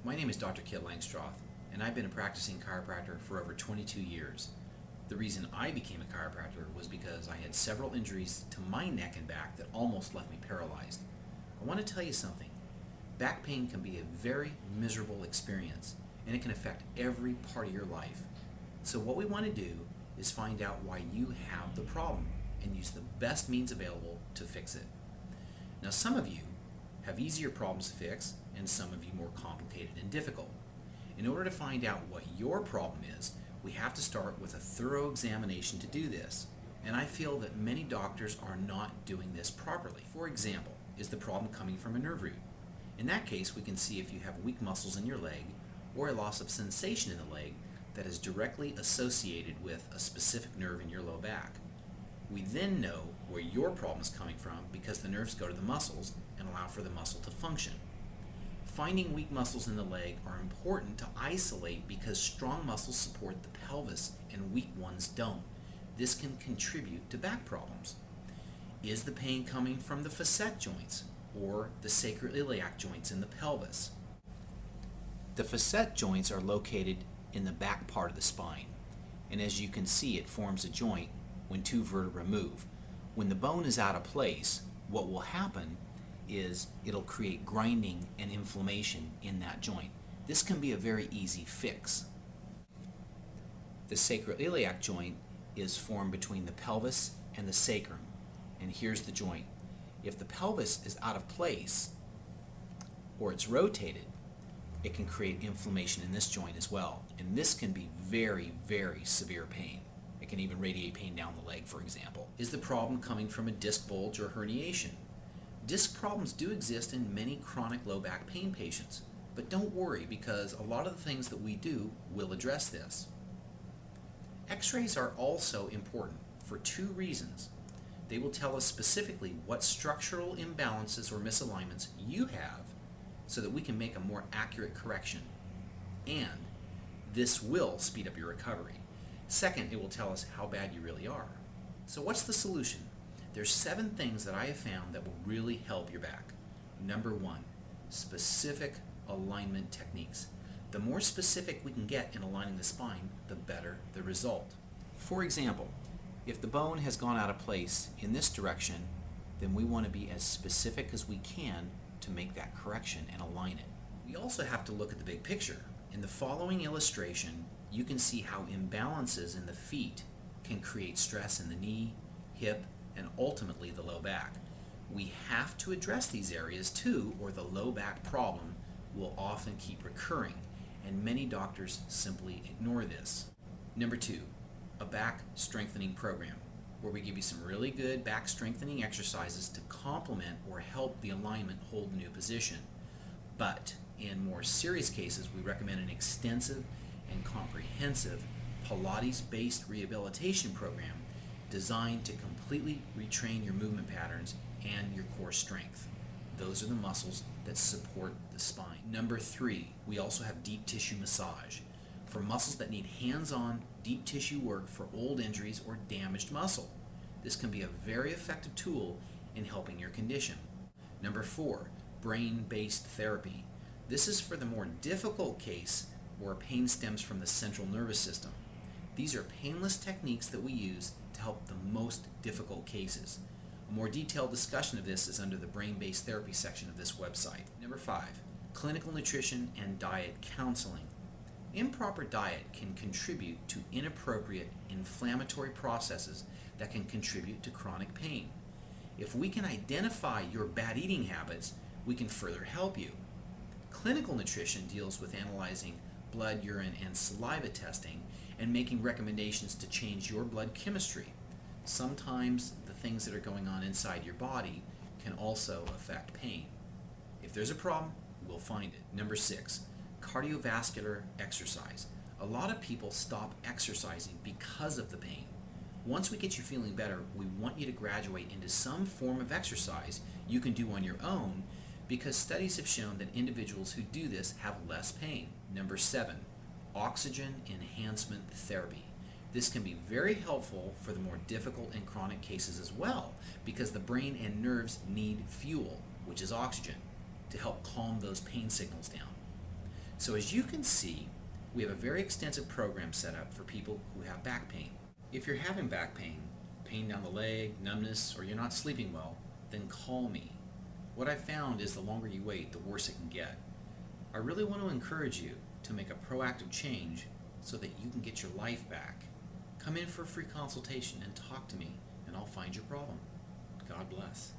My name is Dr. Kit Langstroth, and I've been a practicing chiropractor for over 22 years. The reason I became a chiropractor was because I had several injuries to my neck and back that almost left me paralyzed. I want to tell you something. Back pain can be a very miserable experience, and it can affect every part of your life. So what we want to do is find out why you have the problem and use the best means available to fix it. Now, some of you have easier problems to fix, and some of you more complicated and difficult. In order to find out what your problem is, we have to start with a thorough examination to do this. And I feel that many doctors are not doing this properly. For example, is the problem coming from a nerve root? In that case, we can see if you have weak muscles in your leg or a loss of sensation in the leg that is directly associated with a specific nerve in your low back. We then know where your problem is coming from because the nerves go to the muscles and allow for the muscle to function. Finding weak muscles in the leg are important to isolate because strong muscles support the pelvis and weak ones don't. This can contribute to back problems. Is the pain coming from the facet joints or the sacroiliac joints in the pelvis? The facet joints are located in the back part of the spine, and as you can see, it forms a joint when two vertebrae move. When the bone is out of place, what will happen is it'll create grinding and inflammation in that joint. This can be a very easy fix. The sacroiliac joint is formed between the pelvis and the sacrum, and here's the joint. If the pelvis is out of place or it's rotated, it can create inflammation in this joint as well, and this can be very, very severe pain. It can even radiate pain down the leg, for example. Is the problem coming from a disc bulge or herniation? Disc problems do exist in many chronic low back pain patients, but don't worry because a lot of the things that we do will address this. X-rays are also important for two reasons. They will tell us specifically what structural imbalances or misalignments you have so that we can make a more accurate correction, and this will speed up your recovery. Second, it will tell us how bad you really are. So what's the solution? There's 7 things that I have found that will really help your back. Number 1, specific alignment techniques. The more specific we can get in aligning the spine, the better the result. For example, if the bone has gone out of place in this direction, then we want to be as specific as we can to make that correction and align it. We also have to look at the big picture. In the following illustration, you can see how imbalances in the feet can create stress in the knee, hip, and ultimately the low back. We have to address these areas too, or the low back problem will often keep recurring, and many doctors simply ignore this. Number 2, a back strengthening program, where we give you some really good back strengthening exercises to complement or help the alignment hold a new position. But in more serious cases, we recommend an extensive and comprehensive Pilates-based rehabilitation program designed to completely retrain your movement patterns and your core strength. Those are the muscles that support the spine. Number 3, we also have deep tissue massage for muscles that need hands-on deep tissue work for old injuries or damaged muscle. This can be a very effective tool in helping your condition. Number 4, brain-based therapy. This is for the more difficult case where pain stems from the central nervous system. These are painless techniques that we use to help the most difficult cases. A more detailed discussion of this is under the brain-based therapy section of this website. Number 5, clinical nutrition and diet counseling. Improper diet can contribute to inappropriate inflammatory processes that can contribute to chronic pain. If we can identify your bad eating habits, we can further help you. Clinical nutrition deals with analyzing blood, urine, and saliva testing and making recommendations to change your blood chemistry. Sometimes the things that are going on inside your body can also affect pain. If there's a problem, we'll find it. Number 6, cardiovascular exercise. A lot of people stop exercising because of the pain. Once we get you feeling better, we want you to graduate into some form of exercise you can do on your own because studies have shown that individuals who do this have less pain. Number 7, oxygen enhancement therapy. This can be very helpful for the more difficult and chronic cases as well because the brain and nerves need fuel, which is oxygen, to help calm those pain signals down. So as you can see, we have a very extensive program set up for people who have back pain. If you're having back pain, pain down the leg, numbness, or you're not sleeping well, then call me. What I've found is the longer you wait, the worse it can get. I really want to encourage you to make a proactive change so that you can get your life back. Come in for a free consultation and talk to me, and I'll find your problem. God bless.